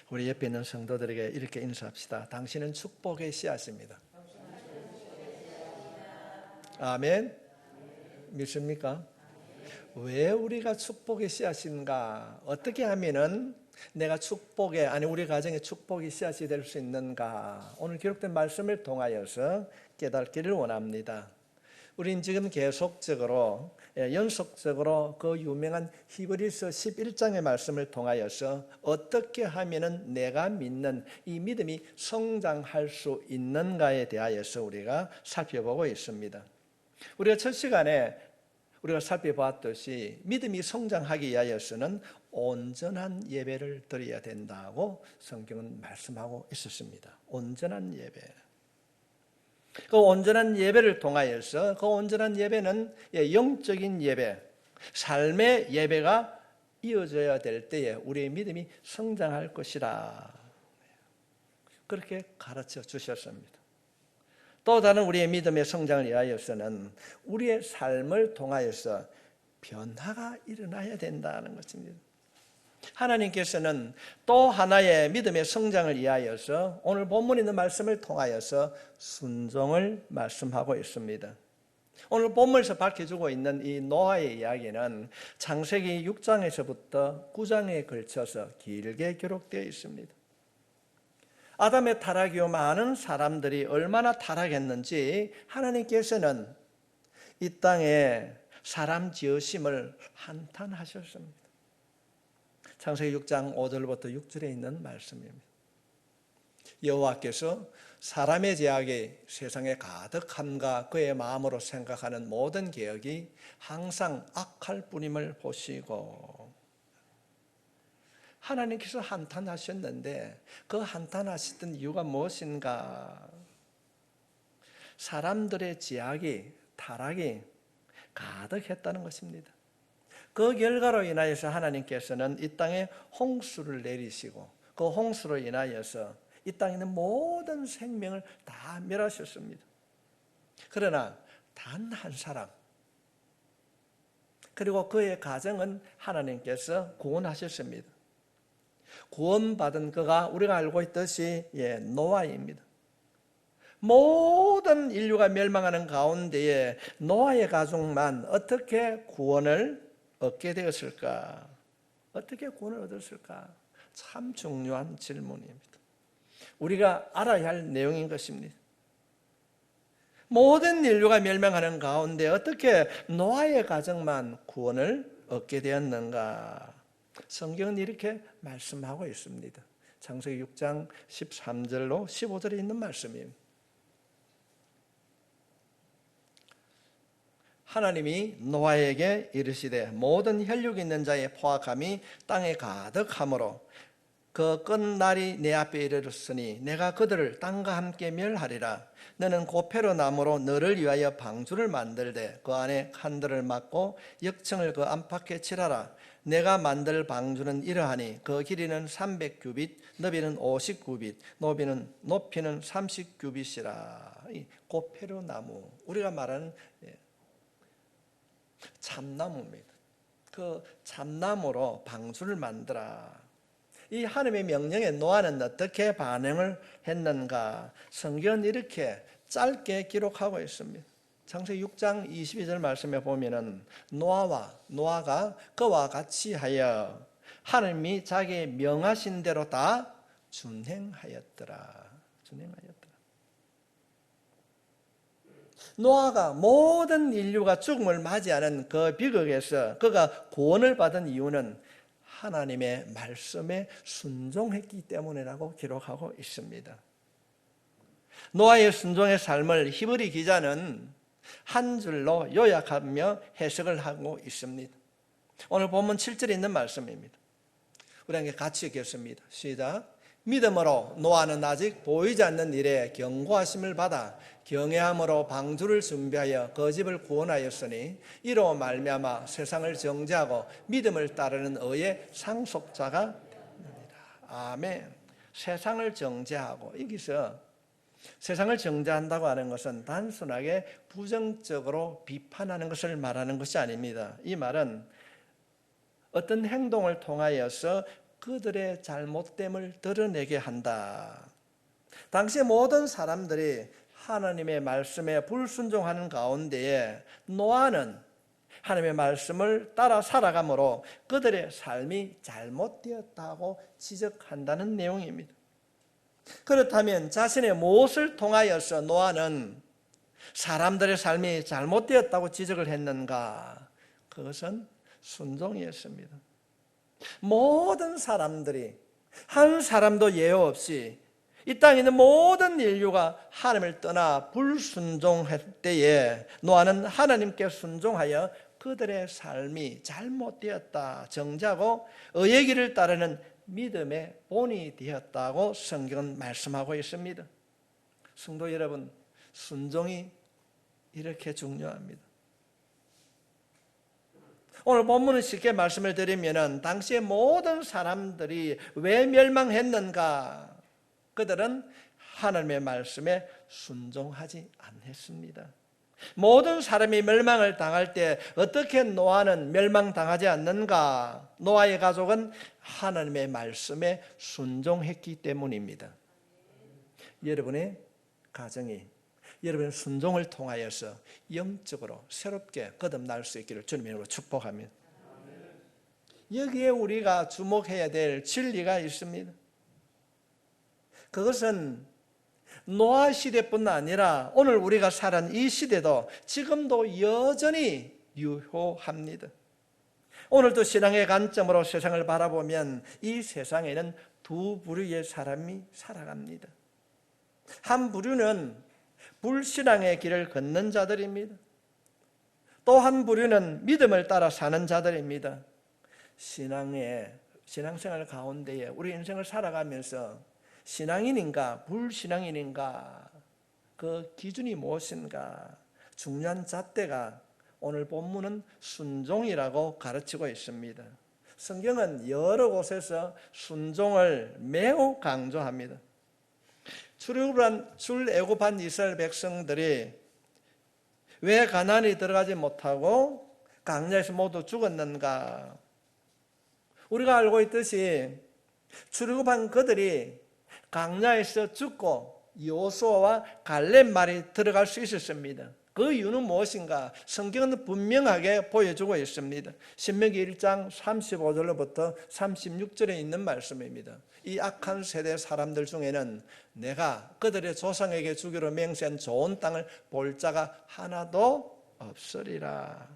우리 옆에 있는 성도들에게 이렇게 인사합시다. 당신은 축복의 씨앗입니다. 아멘. 믿습니까? 왜 우리가 축복의 씨앗인가? 어떻게 하면은 내가 축복의, 아니 우리 가정의 축복의 씨앗이 될 수 있는가? 오늘 기록된 말씀을 통하여서 깨닫기를 원합니다. 우린 지금 계속적으로 연속적으로 그 유명한 히브리서 11장의 말씀을 통하여서 어떻게 하면은 내가 믿는 이 믿음이 성장할 수 있는가에 대하여서 우리가 살펴보고 있습니다. 우리가 첫 시간에 우리가 살펴보았듯이 믿음이 성장하기 위하여서는 온전한 예배를 드려야 된다고 성경은 말씀하고 있었습니다. 온전한 예배. 그 온전한 예배를 통하여서 그 온전한 예배는 영적인 예배, 삶의 예배가 이어져야 될 때에 우리의 믿음이 성장할 것이라 그렇게 가르쳐 주셨습니다. 또 다른 우리의 믿음의 성장을 위하여서는 우리의 삶을 통하여서 변화가 일어나야 된다는 것입니다. 하나님께서는 또 하나의 믿음의 성장을 위하여서 오늘 본문에 있는 말씀을 통하여서 순종을 말씀하고 있습니다. 오늘 본문에서 밝혀주고 있는 이 노아의 이야기는 창세기 6장에서부터 9장에 걸쳐서 길게 기록되어 있습니다. 아담의 타락 이후 많은 사람들이 얼마나 타락했는지 하나님께서는 이 땅에 사람 지으심을 한탄하셨습니다. 창세기 6장 5절부터 6절에 있는 말씀입니다. 여호와께서 사람의 제약이 세상에 가득함과 그의 마음으로 생각하는 모든 계획이 항상 악할 뿐임을 보시고, 하나님께서 한탄하셨는데 그 한탄하셨던 이유가 무엇인가? 사람들의 제약이, 타락이 가득했다는 것입니다. 그 결과로 인하여서 하나님께서는 이 땅에 홍수를 내리시고 그 홍수로 인하여서 이 땅에 있는 모든 생명을 다 멸하셨습니다. 그러나 단 한 사람, 그리고 그의 가정은 하나님께서 구원하셨습니다. 구원받은 그가 우리가 알고 있듯이 노아입니다. 모든 인류가 멸망하는 가운데에 노아의 가족만 어떻게 구원을 얻게 되었을까? 어떻게 구원을 얻었을까? 참 중요한 질문입니다. 우리가 알아야 할 내용인 것입니다. 모든 인류가 멸망하는 가운데 어떻게 노아의 가정만 구원을 얻게 되었는가? 성경은 이렇게 말씀하고 있습니다. 창세기 6장 13절로 15절에 있는 말씀입니다. 하나님이 노아에게 이르시되 모든 혈육 있는 자의 포악함이 땅에 가득하므로 그 끝날이 내 앞에 이르렀으니 내가 그들을 땅과 함께 멸하리라. 너는 고페로 나무로 너를 위하여 방주를 만들되 그 안에 칸들을 막고 역청을 그 안팎에 칠하라. 내가 만들 방주는 이러하니 그 길이는 300규빗, 너비는 50규빗, 높이는 30규빗이라. 이 고페로 나무, 우리가 말하는 참나무입니다. 그 참나무로 방주를 만들라. 이 하나님의 명령에 노아는 어떻게 반응을 했는가? 성경은 이렇게 짧게 기록하고 있습니다. 창세기 6장 22절 말씀에 보면은 노아가 그와 같이 하여 하나님이 자기 명하신 대로 다 준행하였더라. 노아가 모든 인류가 죽음을 맞이하는 그 비극에서 그가 구원을 받은 이유는 하나님의 말씀에 순종했기 때문이라고 기록하고 있습니다. 노아의 순종의 삶을 히브리 기자는 한 줄로 요약하며 해석을 하고 있습니다. 오늘 본문 7절에 있는 말씀입니다. 우리 함께 같이 읽겠습니다. 시작. 믿음으로 노아는 아직 보이지 않는 일에 경고하심을 받아 경외함으로 방주를 준비하여 그 집을 구원하였으니 이로 말미암아 세상을 정죄하고 믿음을 따르는 의의 상속자가 됩니다. 아멘. 세상을 정죄하고, 여기서 세상을 정죄한다고 하는 것은 단순하게 부정적으로 비판하는 것을 말하는 것이 아닙니다. 이 말은 어떤 행동을 통하여서 그들의 잘못됨을 드러내게 한다. 당시 모든 사람들이 하나님의 말씀에 불순종하는 가운데에 노아는 하나님의 말씀을 따라 살아가므로 그들의 삶이 잘못되었다고 지적한다는 내용입니다. 그렇다면 자신의 무엇을 통하여서 노아는 사람들의 삶이 잘못되었다고 지적을 했는가? 그것은 순종이었습니다. 모든 사람들이 한 사람도 예외 없이 이 땅에 있는 모든 인류가 하나님을 떠나 불순종할 때에 노아는 하나님께 순종하여 그들의 삶이 잘못되었다 정지하고 의의 길을 따르는 믿음의 본이 되었다고 성경은 말씀하고 있습니다. 성도 여러분, 순종이 이렇게 중요합니다. 오늘 본문은 쉽게 말씀을 드리면 당시의 모든 사람들이 왜 멸망했는가? 그들은 하나님의 말씀에 순종하지 않았습니다. 모든 사람이 멸망을 당할 때 어떻게 노아는 멸망당하지 않는가? 노아의 가족은 하나님의 말씀에 순종했기 때문입니다. 여러분의 가정이 여러분의 순종을 통하여서 영적으로 새롭게 거듭날 수 있기를 주님의 이름으로 축복합니다. 여기에 우리가 주목해야 될 진리가 있습니다. 그것은 노아 시대뿐 아니라 오늘 우리가 사는 이 시대도 지금도 여전히 유효합니다. 오늘도 신앙의 관점으로 세상을 바라보면 이 세상에는 두 부류의 사람이 살아갑니다. 한 부류는 불신앙의 길을 걷는 자들입니다. 또 한 부류는 믿음을 따라 사는 자들입니다. 신앙생활 가운데에 우리 인생을 살아가면서 신앙인인가 불신앙인인가 그 기준이 무엇인가 중요한 잣대가 오늘 본문은 순종이라고 가르치고 있습니다. 성경은 여러 곳에서 순종을 매우 강조합니다. 출애굽한 이스라엘 백성들이 왜 가나안에 들어가지 못하고 광야에서 모두 죽었는가? 우리가 알고 있듯이 출애굽한 그들이 광야에서 죽고 여호수아와 갈렙만이 들어갈 수 있었습니다. 그 이유는 무엇인가? 성경은 분명하게 보여주고 있습니다. 신명기 1장 35절로부터 36절에 있는 말씀입니다. 이 악한 세대 사람들 중에는 내가 그들의 조상에게 주기로 맹세한 좋은 땅을 볼 자가 하나도 없으리라.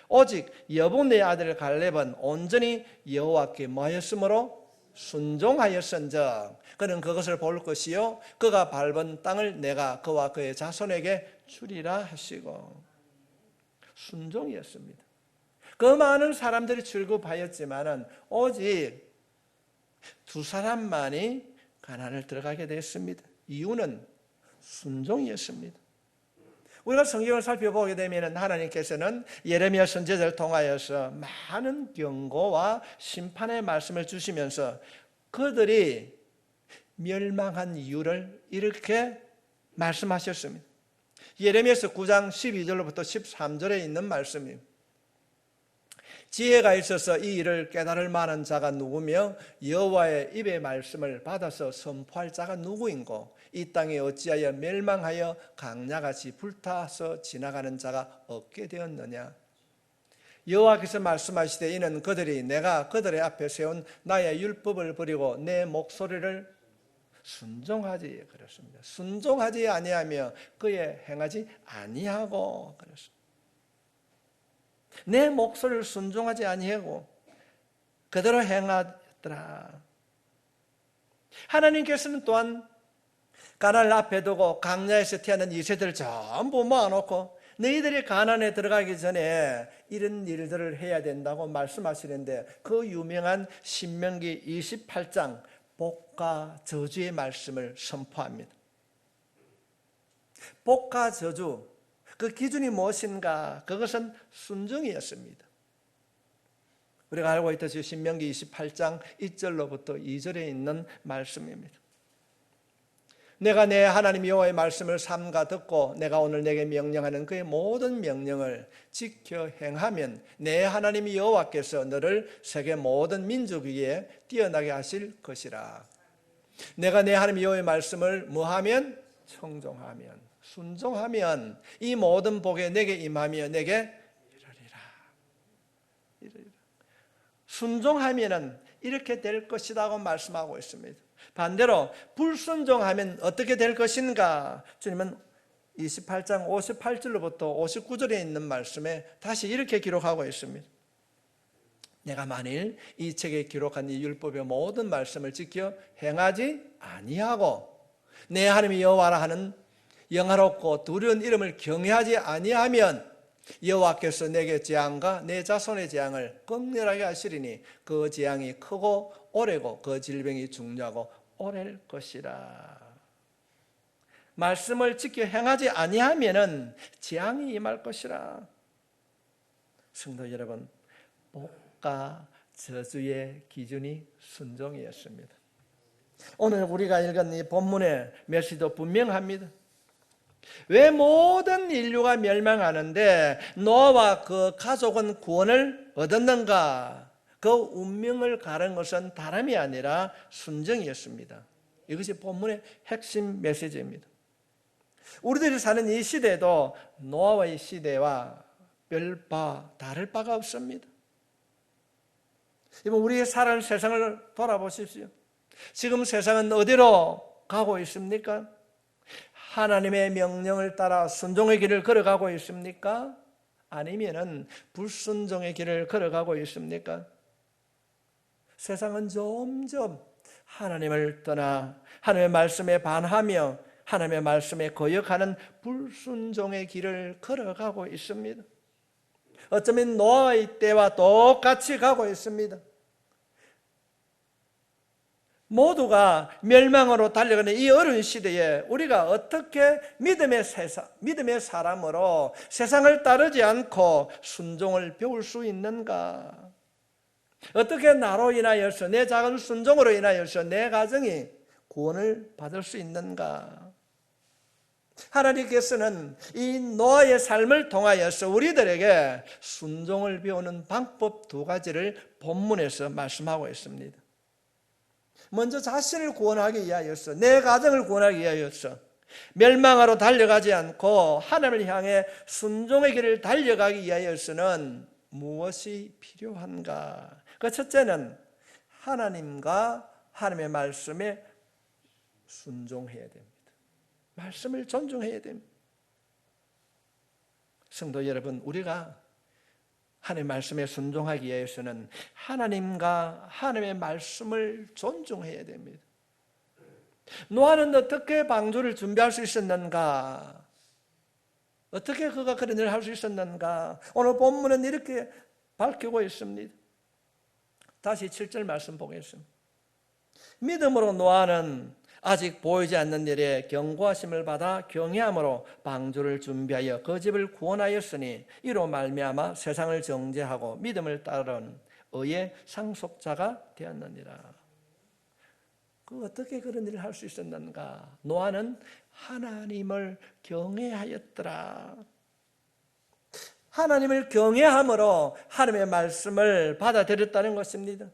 오직 여분의 아들 갈렙은 온전히 여호와께 뭐하였으므로 순종하였은즉 그는 그것을 볼 것이요 그가 밟은 땅을 내가 그와 그의 자손에게 주리라 하시고 순종이었습니다. 그 많은 사람들이 출굽하였지만은 오직 두 사람만이 가나안을 들어가게 됐습니다. 이유는 순종이었습니다. 우리가 성경을 살펴보게 되면 하나님께서는 예레미야 선지자를 통하여서 많은 경고와 심판의 말씀을 주시면서 그들이 멸망한 이유를 이렇게 말씀하셨습니다. 예레미야서 9장 12절로부터 13절에 있는 말씀입니다. 지혜가 있어서 이 일을 깨달을 만한 자가 누구며 여호와의 입의 말씀을 받아서 선포할 자가 누구인고 이 땅에 어찌하여 멸망하여 강야같이 불타서 지나가는 자가 없게 되었느냐. 여호와께서 말씀하시되 이는 그들이 내가 그들의 앞에 세운 나의 율법을 버리고 내 목소리를 순종하지 그랬습니다. 순종하지 아니하며 그의 행하지 아니하고 그랬습니다. 내 목소리를 순종하지 아니하고 그대로 행하더라. 하나님께서는 또한 가나안을 앞에 두고 광야에서 태어난 이 세대를 전부 모아놓고 너희들이 가나안에 들어가기 전에 이런 일들을 해야 된다고 말씀하시는데 그 유명한 신명기 28장 복과 저주의 말씀을 선포합니다. 복과 저주, 그 기준이 무엇인가? 그것은 순종이었습니다. 우리가 알고 있듯이 신명기 28장 1절로부터 2절에 있는 말씀입니다. 내가 내 하나님 여호와의 말씀을 삼가 듣고 내가 오늘 내게 명령하는 그의 모든 명령을 지켜 행하면 내 하나님 여호와께서 너를 세계 모든 민족 위에 뛰어나게 하실 것이라. 내가 내 하나님 여호와의 말씀을 뭐하면? 청종하면, 순종하면 이 모든 복에 내게 임하며 내게 이르리라. 순종하면은 이렇게 될 것이라고 말씀하고 있습니다. 반대로 불순종하면 어떻게 될 것인가? 주님은 28장 58절로부터 59절에 있는 말씀에 다시 이렇게 기록하고 있습니다. 내가 만일 이 책에 기록한 이 율법의 모든 말씀을 지켜 행하지 아니하고 내 하나님 여호와라 하는 영화롭고 두려운 이름을 경외하지 아니하면 여호와께서 내게 재앙과 내 자손의 재앙을 극렬하게 하시리니 그 재앙이 크고 오래고 그 질병이 중요하고 오래일 것이라. 말씀을 지켜 행하지 아니하면은 재앙이 임할 것이라. 성도 여러분, 복과 저주의 기준이 순종이었습니다. 오늘 우리가 읽은 이 본문의 메시지도 분명합니다. 왜 모든 인류가 멸망하는데 노아와 그 가족은 구원을 얻었는가? 그 운명을 가른 것은 다름이 아니라 순종이었습니다. 이것이 본문의 핵심 메시지입니다. 우리들이 사는 이 시대도 노아의 시대와 다를 바가 없습니다. 이번 우리의 살아가는 세상을 돌아보십시오. 지금 세상은 어디로 가고 있습니까? 하나님의 명령을 따라 순종의 길을 걸어가고 있습니까? 아니면은 불순종의 길을 걸어가고 있습니까? 세상은 점점 하나님을 떠나 하나님의 말씀에 반하며 하나님의 말씀에 거역하는 불순종의 길을 걸어가고 있습니다. 어쩌면 노아의 때와 똑같이 가고 있습니다. 모두가 멸망으로 달려가는 이 어려운 시대에 우리가 어떻게 믿음의 사람으로 세상을 따르지 않고 순종을 배울 수 있는가? 어떻게 나로 인하여서 내 작은 순종으로 인하여서 내 가정이 구원을 받을 수 있는가? 하나님께서는 이 노아의 삶을 통하여서 우리들에게 순종을 배우는 방법 두 가지를 본문에서 말씀하고 있습니다. 먼저 자신을 구원하기 위하여서, 내 가정을 구원하기 위하여서 멸망하러 달려가지 않고 하나님을 향해 순종의 길을 달려가기 위하여서는 무엇이 필요한가? 그 첫째는 하나님과 하나님의 말씀에 순종해야 됩니다. 말씀을 존중해야 됩니다. 성도 여러분, 우리가 하나님의 말씀에 순종하기 위해서는 하나님과 하나님의 말씀을 존중해야 됩니다. 노아는 어떻게 방주를 준비할 수 있었는가? 어떻게 그가 그런 일을 할 수 있었는가? 오늘 본문은 이렇게 밝히고 있습니다. 다시 7절 말씀 보겠습니다. 믿음으로 노아는 아직 보이지 않는 일에 경고하심을 받아 경외함으로 방주를 준비하여 그 집을 구원하였으니 이로 말미암아 세상을 정죄하고 믿음을 따른 의의 상속자가 되었느니라. 어떻게 그런 일을 할 수 있었는가? 노아는 하나님을 경외하였더라. 하나님을 경외함으로 하나님의 말씀을 받아들였다는 것입니다.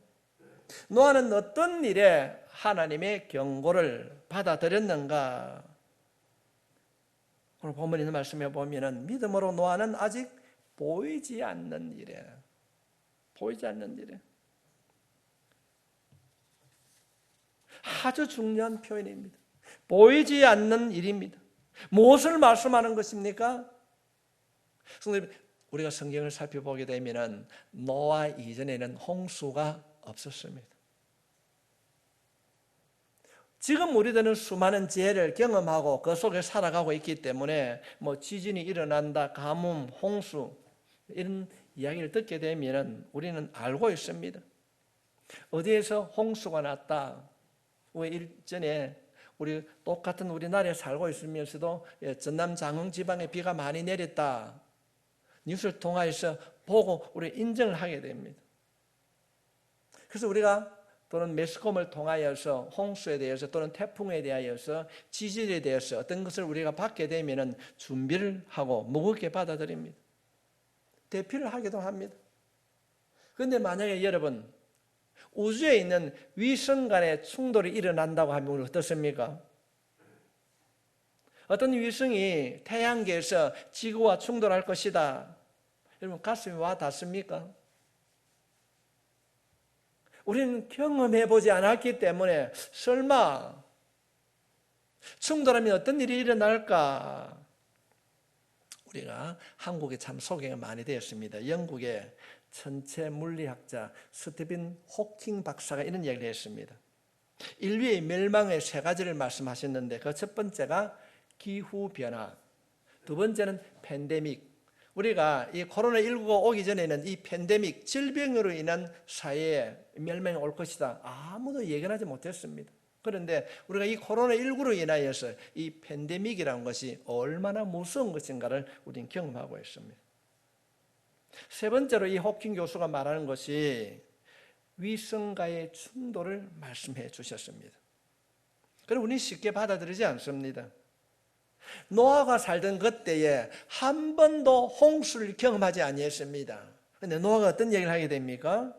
노아는 어떤 일에 하나님의 경고를 받아들였는가? 오늘 본문에 있는 말씀에 보면은 믿음으로 노아는 아직 보이지 않는 일에 아주 중요한 표현입니다. 보이지 않는 일입니다. 무엇을 말씀하는 것입니까? 성도님, 우리가 성경을 살펴보게 되면은 노아 이전에는 홍수가 없었습니다. 지금 우리들은 수많은 재해를 경험하고 그 속에 살아가고 있기 때문에 지진이 일어난다, 가뭄, 홍수 이런 이야기를 듣게 되면 우리는 알고 있습니다. 어디에서 홍수가 났다. 왜 일전에 우리 똑같은 우리나라에 살고 있으면서도 전남 장흥 지방에 비가 많이 내렸다. 뉴스를 통해서 보고 우리 인정을 하게 됩니다. 그래서 우리가 또는 매스컴을 통하여서 홍수에 대해서 또는 태풍에 대하여서 지진에 대해서 어떤 것을 우리가 받게 되면 준비를 하고 무겁게 받아들입니다. 대피를 하기도 합니다. 그런데 만약에 여러분 우주에 있는 위성 간의 충돌이 일어난다고 하면 어떻습니까? 어떤 위성이 태양계에서 지구와 충돌할 것이다. 여러분 가슴이 와 닿습니까? 우리는 경험해보지 않았기 때문에 설마 충돌하면 어떤 일이 일어날까? 우리가 한국에 참 소개가 많이 되었습니다. 영국의 천체 물리학자 스티븐 호킹 박사가 이런 얘기를 했습니다. 인류의 멸망의 세 가지를 말씀하셨는데 그 첫 번째가 기후변화, 두 번째는 팬데믹. 우리가 이 코로나19가 오기 전에는 이 팬데믹, 질병으로 인한 사회에 멸망이 올 것이다. 아무도 예견하지 못했습니다. 그런데 우리가 이 코로나19로 인하여서 이 팬데믹이라는 것이 얼마나 무서운 것인가를 우리는 경험하고 있습니다. 세 번째로 이 호킹 교수가 말하는 것이 위성과의 충돌을 말씀해 주셨습니다. 그럼 우리는 쉽게 받아들이지 않습니다. 노아가 살던 그때에 한 번도 홍수를 경험하지 아니했습니다. 그런데 노아가 어떤 얘기를 하게 됩니까?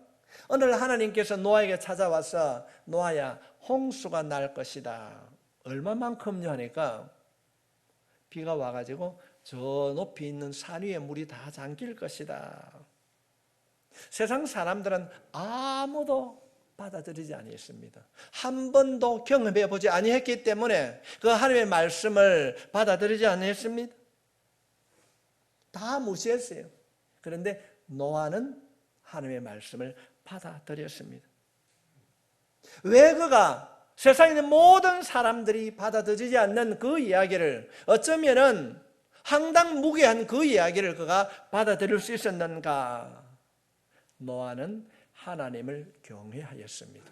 어느 날 하나님께서 노아에게 찾아와서 노아야 홍수가 날 것이다. 얼마만큼요 하니까 비가 와가지고 저 높이 있는 산 위에 물이 다 잠길 것이다. 세상 사람들은 아무도 받아들이지 아니했습니다. 한 번도 경험해 보지 아니했기 때문에 그 하나님의 말씀을 받아들이지 아니했습니다. 다 무시했어요. 그런데 노아는 하나님의 말씀을 받아들였습니다. 왜 그가 세상에 있는 모든 사람들이 받아들이지 않는 그 이야기를 어쩌면은 황당무계한 그 이야기를 그가 받아들일 수 있었는가? 노아는 하나님을 경외하였습니다.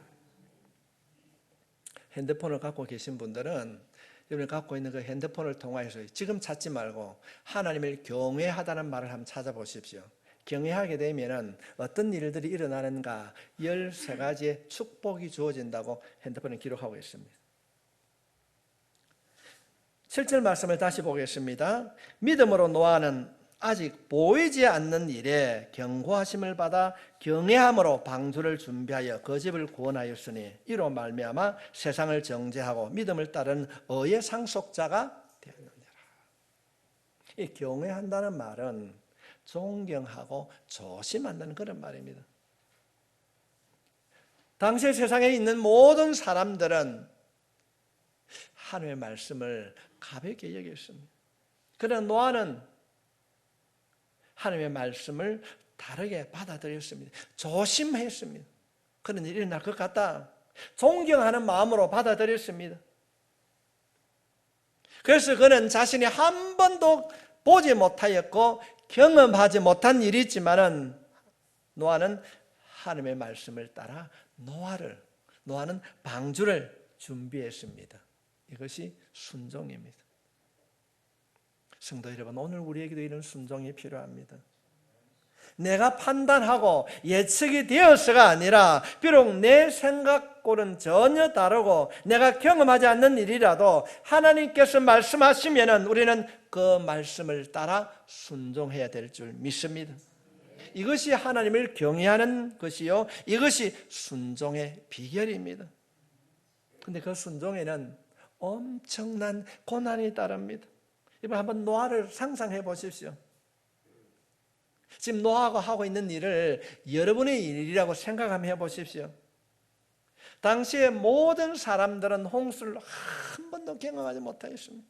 핸드폰을 갖고 계신 분들은 여러분이 갖고 있는 그 핸드폰을 통해서 지금 찾지 말고 하나님을 경외하다는 말을 한번 찾아보십시오. 경외하게 되면 어떤 일들이 일어나는가 13가지의 축복이 주어진다고 핸드폰에 기록하고 있습니다. 7절 말씀을 다시 보겠습니다. 믿음으로 노아는 아직 보이지 않는 일에 경고하심을 받아 경외함으로 방주를 준비하여 그 집을 구원하였으니 이로 말미암아 세상을 정죄하고 믿음을 따른 의의 상속자가 되었느니라. 이 경외한다는 말은 존경하고 조심한다는 그런 말입니다. 당시 세상에 있는 모든 사람들은 하나님의 말씀을 가볍게 여겼습니다. 그러나 노아는 하나님의 말씀을 다르게 받아들였습니다. 조심했습니다. 그런 일이 일어날 것 같다. 존경하는 마음으로 받아들였습니다. 그래서 그는 자신이 한 번도 보지 못하였고 경험하지 못한 일이 있지만은 노아는 하나님의 말씀을 따라 노아는 방주를 준비했습니다. 이것이 순종입니다. 성도 여러분, 오늘 우리에게도 이런 순종이 필요합니다. 내가 판단하고 예측이 되어서가 아니라 비록 내 생각과는 전혀 다르고 내가 경험하지 않는 일이라도 하나님께서 말씀하시면 우리는 그 말씀을 따라 순종해야 될 줄 믿습니다. 이것이 하나님을 경외하는 것이요, 이것이 순종의 비결입니다. 그런데 그 순종에는 엄청난 고난이 따릅니다. 이번 한번 노아를 상상해 보십시오. 지금 노아가 하고 있는 일을 여러분의 일이라고 생각하며 해보십시오. 당시에 모든 사람들은 홍수를 한 번도 경험하지 못하였습니다.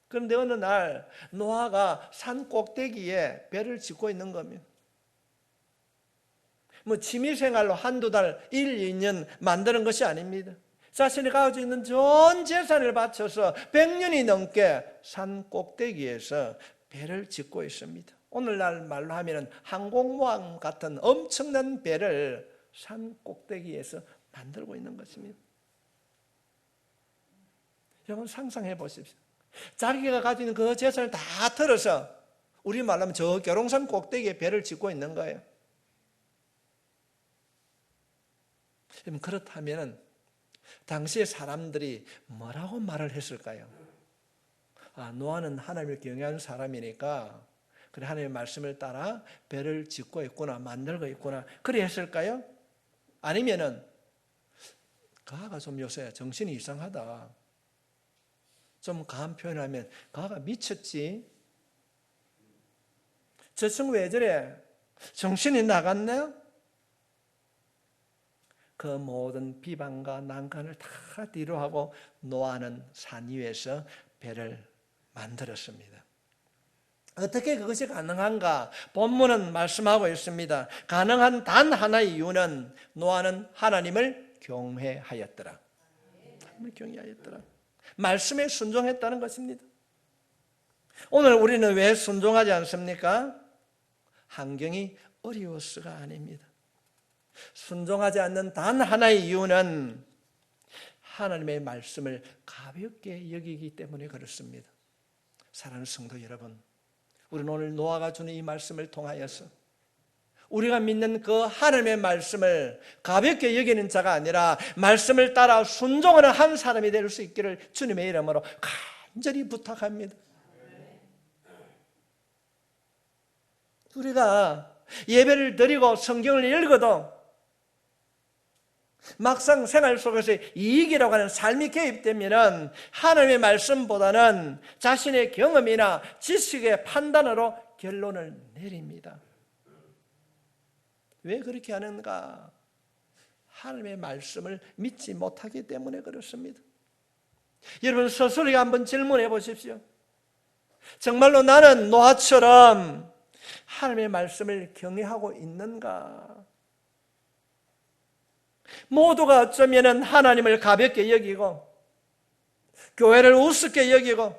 그런데 어느 날 노아가 산 꼭대기에 배를 짓고 있는 겁니다. 취미생활로 한두 달, 1, 2년 만드는 것이 아닙니다. 자신이 가지고 있는 전 재산을 바쳐서 100년이 넘게 산 꼭대기에서 배를 짓고 있습니다. 오늘날 말로 하면 항공모함 같은 엄청난 배를 산 꼭대기에서 만들고 있는 것입니다. 여러분 상상해 보십시오. 자기가 가지고 있는 그 재산을 다 털어서 우리말로 하면 저 계룡산 꼭대기에 배를 짓고 있는 거예요. 그렇다면 당시의 사람들이 뭐라고 말을 했을까요? 노아는 하나님을 경외하는 사람이니까 그래 하나님의 말씀을 따라 배를 짓고 있구나, 만들고 있구나, 그래 했을까요? 아니면은 가가 좀 요새 정신이 이상하다, 좀 가한 표현하면 가가 미쳤지, 저 친구 왜 저래, 정신이 나갔네? 그 모든 비방과 난관을 다 뒤로하고 노아는 산 위에서 배를 만들었습니다. 어떻게 그것이 가능한가? 본문은 말씀하고 있습니다. 가능한 단 하나의 이유는 노아는 하나님을 경외하였더라. 하나님을 경외하였더라. 말씀에 순종했다는 것입니다. 오늘 우리는 왜 순종하지 않습니까? 환경이 어려워서가 아닙니다. 순종하지 않는 단 하나의 이유는 하나님의 말씀을 가볍게 여기기 때문에 그렇습니다. 사랑하는 성도 여러분, 우리는 오늘 노아가 주는 이 말씀을 통하여서 우리가 믿는 그 하나님의 말씀을 가볍게 여기는 자가 아니라 말씀을 따라 순종하는 한 사람이 될 수 있기를 주님의 이름으로 간절히 부탁합니다. 우리가 예배를 드리고 성경을 읽어도 막상 생활 속에서 이익이라고 하는 삶이 개입되면 하나님의 말씀보다는 자신의 경험이나 지식의 판단으로 결론을 내립니다. 왜 그렇게 하는가? 하나님의 말씀을 믿지 못하기 때문에 그렇습니다. 여러분 스스로 한번 질문해 보십시오. 정말로 나는 노아처럼 하나님의 말씀을 경외하고 있는가? 모두가 어쩌면 하나님을 가볍게 여기고 교회를 우습게 여기고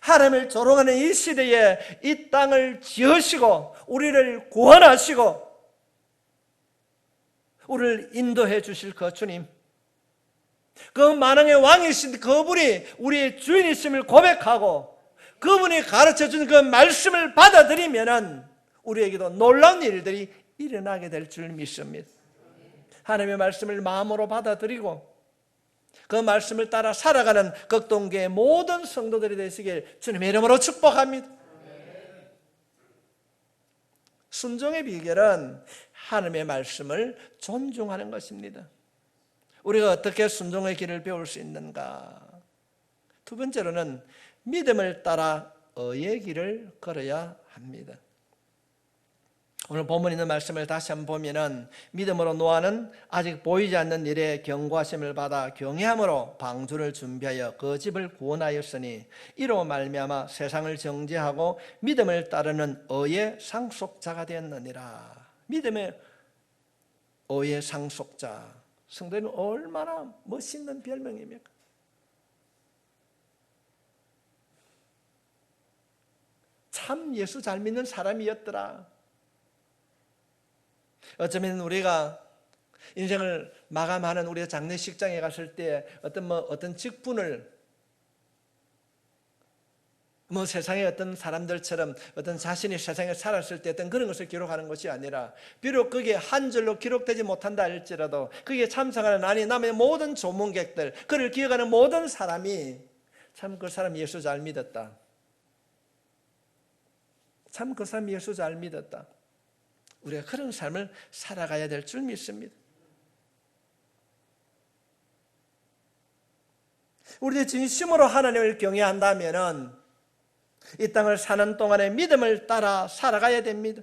하나님을 조롱하는 이 시대에 이 땅을 지으시고 우리를 구원하시고 우리를 인도해 주실 그 주님, 그 만왕의 왕이신 그분이 우리의 주인이심을 고백하고 그분이 가르쳐준 그 말씀을 받아들이면 우리에게도 놀라운 일들이 일어나게 될 줄 믿습니다. 하나님의 말씀을 마음으로 받아들이고 그 말씀을 따라 살아가는 극동교의 모든 성도들이 되시길 주님의 이름으로 축복합니다. 순종의 비결은 하나님의 말씀을 존중하는 것입니다. 우리가 어떻게 순종의 길을 배울 수 있는가? 두 번째로는 믿음을 따라 의의 길을 걸어야 합니다. 오늘 본문에 있는 말씀을 다시 한번 보면은 믿음으로 노아는 아직 보이지 않는 일에 경고하심을 받아 경외함으로 방주를 준비하여 그 집을 구원하였으니 이로 말미암아 세상을 정죄하고 믿음을 따르는 의의 상속자가 되었느니라. 믿음의 의의 상속자, 성도는 얼마나 멋있는 별명입니까? 참 예수 잘 믿는 사람이었더라. 어쩌면 우리가 인생을 마감하는 우리가 장례식장에 갔을 때 어떤 직분을 세상의 어떤 사람들처럼 어떤 자신이 세상에 살았을 때 어떤 그런 것을 기록하는 것이 아니라 비록 그게 한 줄로 기록되지 못한다 할지라도 그게 참석하는 아니 남의 모든 조문객들, 그를 기억하는 모든 사람이 참 그 사람 예수 잘 믿었다. 참 그 사람 예수 잘 믿었다. 우리가 그런 삶을 살아가야 될 줄 믿습니다. 우리가 진심으로 하나님을 경외한다면 이 땅을 사는 동안에 믿음을 따라 살아가야 됩니다.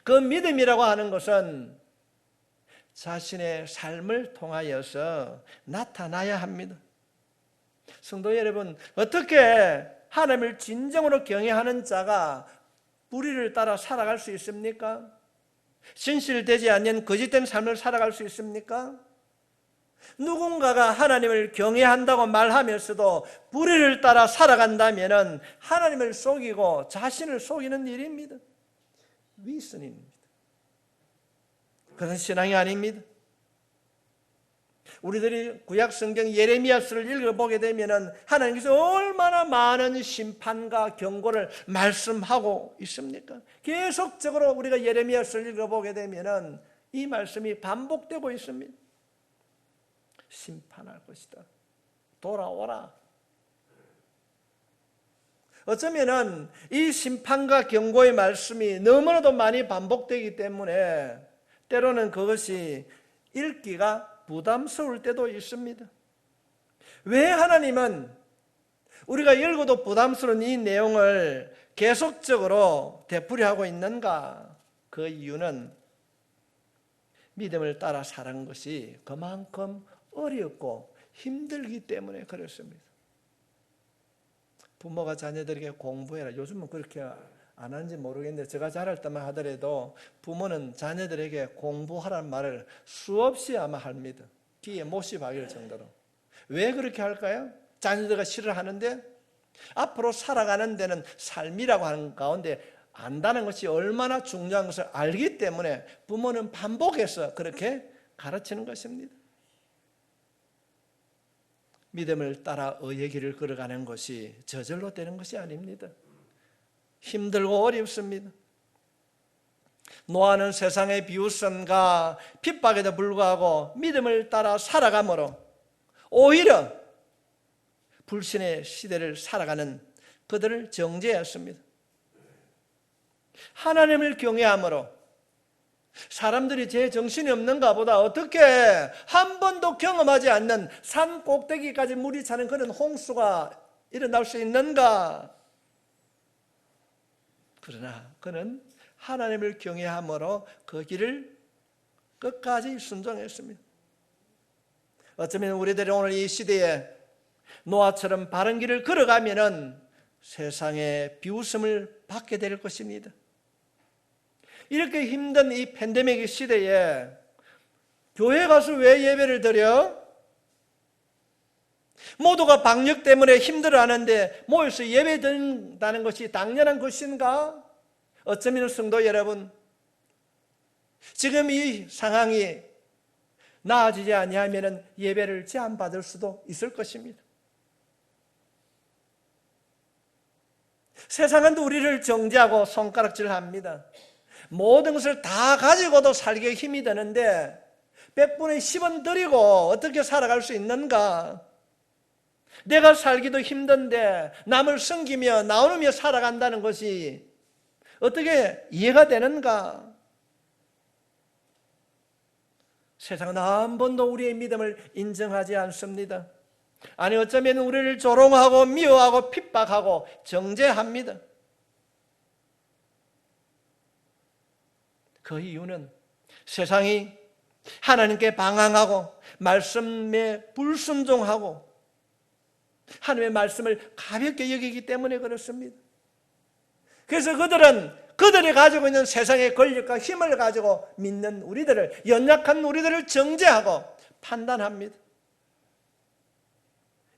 그 믿음이라고 하는 것은 자신의 삶을 통하여서 나타나야 합니다. 성도 여러분, 어떻게 하나님을 진정으로 경외하는 자가 불의를 따라 살아갈 수 있습니까? 진실되지 않는 거짓된 삶을 살아갈 수 있습니까? 누군가가 하나님을 경외한다고 말하면서도 불의를 따라 살아간다면 하나님을 속이고 자신을 속이는 일입니다. 위선입니다. 그런 신앙이 아닙니다. 우리들이 구약 성경 예레미야서를 읽어보게 되면 하나님께서 얼마나 많은 심판과 경고를 말씀하고 있습니까? 계속적으로 우리가 예레미야서를 읽어보게 되면 이 말씀이 반복되고 있습니다. 심판할 것이다. 돌아오라. 어쩌면은 이 심판과 경고의 말씀이 너무나도 많이 반복되기 때문에 때로는 그것이 읽기가 부담스러울 때도 있습니다. 왜 하나님은 우리가 읽어도 부담스러운 이 내용을 계속적으로 되풀이하고 있는가? 그 이유는 믿음을 따라 살아가는 것이 그만큼 어렵고 힘들기 때문에 그렇습니다. 부모가 자녀들에게 공부해라. 요즘은 그렇게 안 하는지 모르겠는데 제가 자랄 때만 하더라도 부모는 자녀들에게 공부하라는 말을 수없이 아마 합니다. 귀에 못이 박일 정도로. 왜 그렇게 할까요? 자녀들과 싫어하는데 앞으로 살아가는 데는 삶이라고 하는 가운데 안다는 것이 얼마나 중요한 것을 알기 때문에 부모는 반복해서 그렇게 가르치는 것입니다. 믿음을 따라 의의 길을 걸어가는 것이 저절로 되는 것이 아닙니다. 힘들고 어렵습니다. 노아는 세상의 비웃음과 핍박에도 불구하고 믿음을 따라 살아가므로 오히려 불신의 시대를 살아가는 그들을 정죄했습니다. 하나님을 경외함으로 사람들이 제 정신이 없는가 보다 어떻게 한 번도 경험하지 않는 산 꼭대기까지 물이 차는 그런 홍수가 일어날 수 있는가? 그러나 그는 하나님을 경외함으로 그 길을 끝까지 순종했습니다. 어쩌면 우리들이 오늘 이 시대에 노아처럼 바른 길을 걸어가면은 세상의 비웃음을 받게 될 것입니다. 이렇게 힘든 이 팬데믹 시대에 교회 가서 왜 예배를 드려? 모두가 방역 때문에 힘들어하는데 모여서 예배 드린다는 것이 당연한 것인가? 어쩌면 성도 여러분, 지금 이 상황이 나아지지 아니하면 예배를 제한받을 수도 있을 것입니다. 세상은 우리를 정죄하고 손가락질합니다. 모든 것을 다 가지고도 살기에 힘이 드는데 100분의 10은 드리고 어떻게 살아갈 수 있는가? 내가 살기도 힘든데 남을 섬기며 나누며 살아간다는 것이 어떻게 이해가 되는가? 세상은 한 번도 우리의 믿음을 인정하지 않습니다. 아니 어쩌면 우리를 조롱하고 미워하고 핍박하고 정죄합니다. 그 이유는 세상이 하나님께 방황하고 말씀에 불순종하고 하나님의 말씀을 가볍게 여기기 때문에 그렇습니다. 그래서 그들이 가지고 있는 세상의 권력과 힘을 가지고 믿는 우리들을, 연약한 우리들을 정죄하고 판단합니다.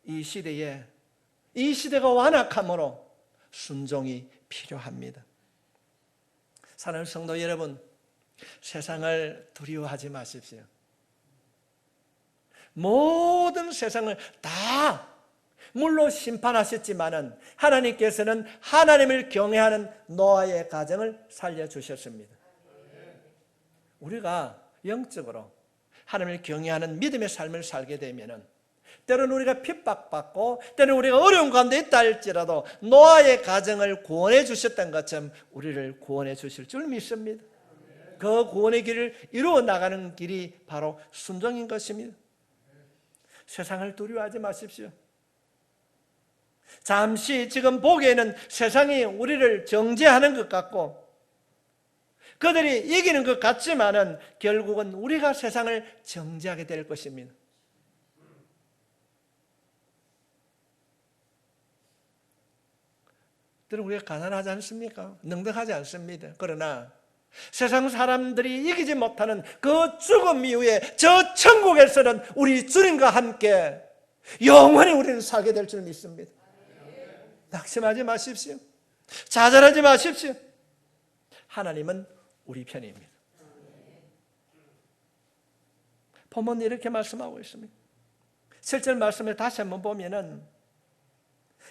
이 시대가 완악함으로 순종이 필요합니다. 사랑하는 성도 여러분, 세상을 두려워하지 마십시오. 모든 세상을 다 물로 심판하셨지만은 하나님께서는 하나님을 경외하는 노아의 가정을 살려주셨습니다. 우리가 영적으로 하나님을 경외하는 믿음의 삶을 살게 되면은 때로는 우리가 핍박받고 때로는 우리가 어려운 가운데 있다 할지라도 노아의 가정을 구원해 주셨던 것처럼 우리를 구원해 주실 줄 믿습니다. 그 구원의 길을 이루어 나가는 길이 바로 순종인 것입니다. 세상을 두려워하지 마십시오. 잠시 지금 보기에는 세상이 우리를 정죄하는 것 같고 그들이 이기는 것 같지만은 결국은 우리가 세상을 정죄하게 될 것입니다. 여러분, 우리가 가난하지 않습니까? 넉넉하지 않습니다. 그러나 세상 사람들이 이기지 못하는 그 죽음 이후에 저 천국에서는 우리 주님과 함께 영원히 우리는 살게 될 줄 믿습니다. 낙심하지 마십시오. 좌절하지 마십시오. 하나님은 우리 편입니다. 본문은 이렇게 말씀하고 있습니다. 7절 말씀을 다시 한번 보면은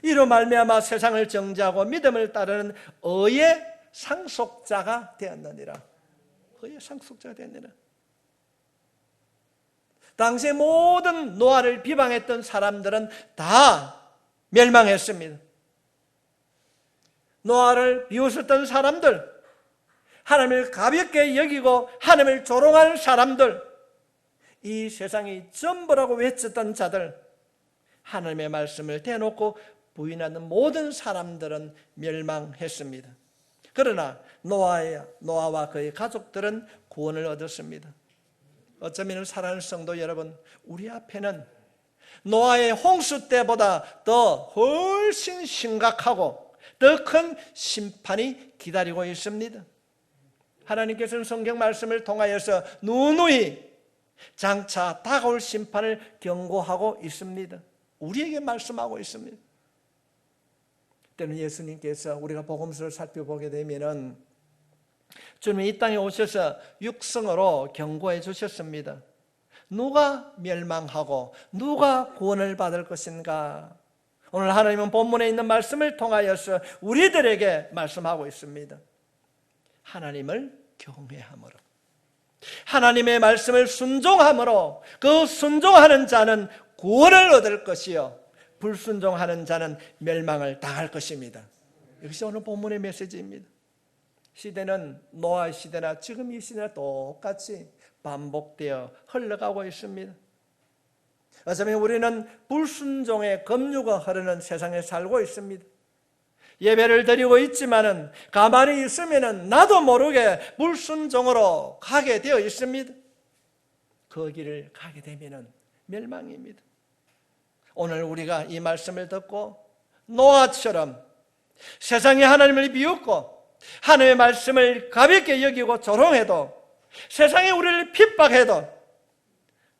이로 말미암아 세상을 정죄하고 믿음을 따르는 의의 상속자가 되었느니라. 의의 상속자가 되었느니라. 당시 모든 노아를 비방했던 사람들은 다 멸망했습니다. 노아를 비웃었던 사람들, 하나님을 가볍게 여기고 하나님을 조롱하는 사람들, 이 세상이 전부라고 외쳤던 자들, 하나님의 말씀을 대놓고 부인하는 모든 사람들은 멸망했습니다. 그러나 노아와 그의 가족들은 구원을 얻었습니다. 어쩌면 사랑하는 성도 여러분, 우리 앞에는 노아의 홍수 때보다 더 훨씬 심각하고 더 큰 심판이 기다리고 있습니다. 하나님께서는 성경 말씀을 통하여서 누누이 장차 다가올 심판을 경고하고 있습니다. 우리에게 말씀하고 있습니다. 때는 예수님께서 우리가 복음서를 살펴보게 되면은 주님이 이 땅에 오셔서 육성으로 경고해 주셨습니다. 누가 멸망하고 누가 구원을 받을 것인가? 오늘 하나님은 본문에 있는 말씀을 통하여서 우리들에게 말씀하고 있습니다. 하나님을 경외함으로, 하나님의 말씀을 순종함으로 그 순종하는 자는 구원을 얻을 것이요 불순종하는 자는 멸망을 당할 것입니다. 이것이 오늘 본문의 메시지입니다. 시대는 노아 시대나 지금 이 시대나 똑같이 반복되어 흘러가고 있습니다. 어쩌면 우리는 불순종의 급류가 흐르는 세상에 살고 있습니다. 예배를 드리고 있지만은 가만히 있으면은 나도 모르게 불순종으로 가게 되어 있습니다. 그 길을 가게 되면은 멸망입니다. 오늘 우리가 이 말씀을 듣고 노아처럼 세상에 하나님을 비웃고 하나님의 말씀을 가볍게 여기고 조롱해도, 세상에 우리를 핍박해도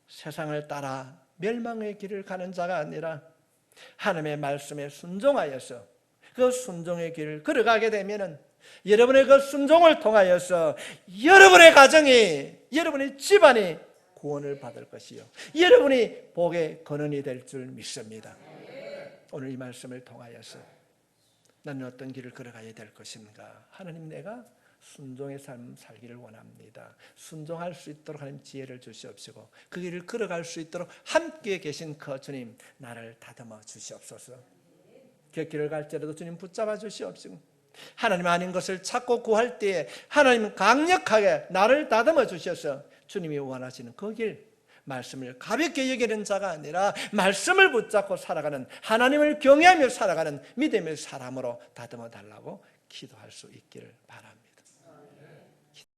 세상을 따라 멸망의 길을 가는 자가 아니라 하나님의 말씀에 순종하여서 그 순종의 길을 걸어가게 되면은 여러분의 그 순종을 통하여서 여러분의 가정이, 여러분의 집안이 구원을 받을 것이요 여러분이 복의 근원이 될 줄 믿습니다. 오늘 이 말씀을 통하여서 나는 어떤 길을 걸어가야 될 것인가? 하나님, 내가 순종의 삶 살기를 원합니다. 순종할 수 있도록 하나님 지혜를 주시옵시고 그 길을 걸어갈 수 있도록 함께 계신 그 주님 나를 다듬어 주시옵소서. 그 길을 갈지라도 주님 붙잡아 주시옵시고 하나님 아닌 것을 찾고 구할 때에 하나님 강력하게 나를 다듬어 주셔서 주님이 원하시는 그 길, 말씀을 가볍게 여기는 자가 아니라 말씀을 붙잡고 살아가는, 하나님을 경외하며 살아가는 믿음의 사람으로 다듬어 달라고 기도할 수 있기를 바랍니다.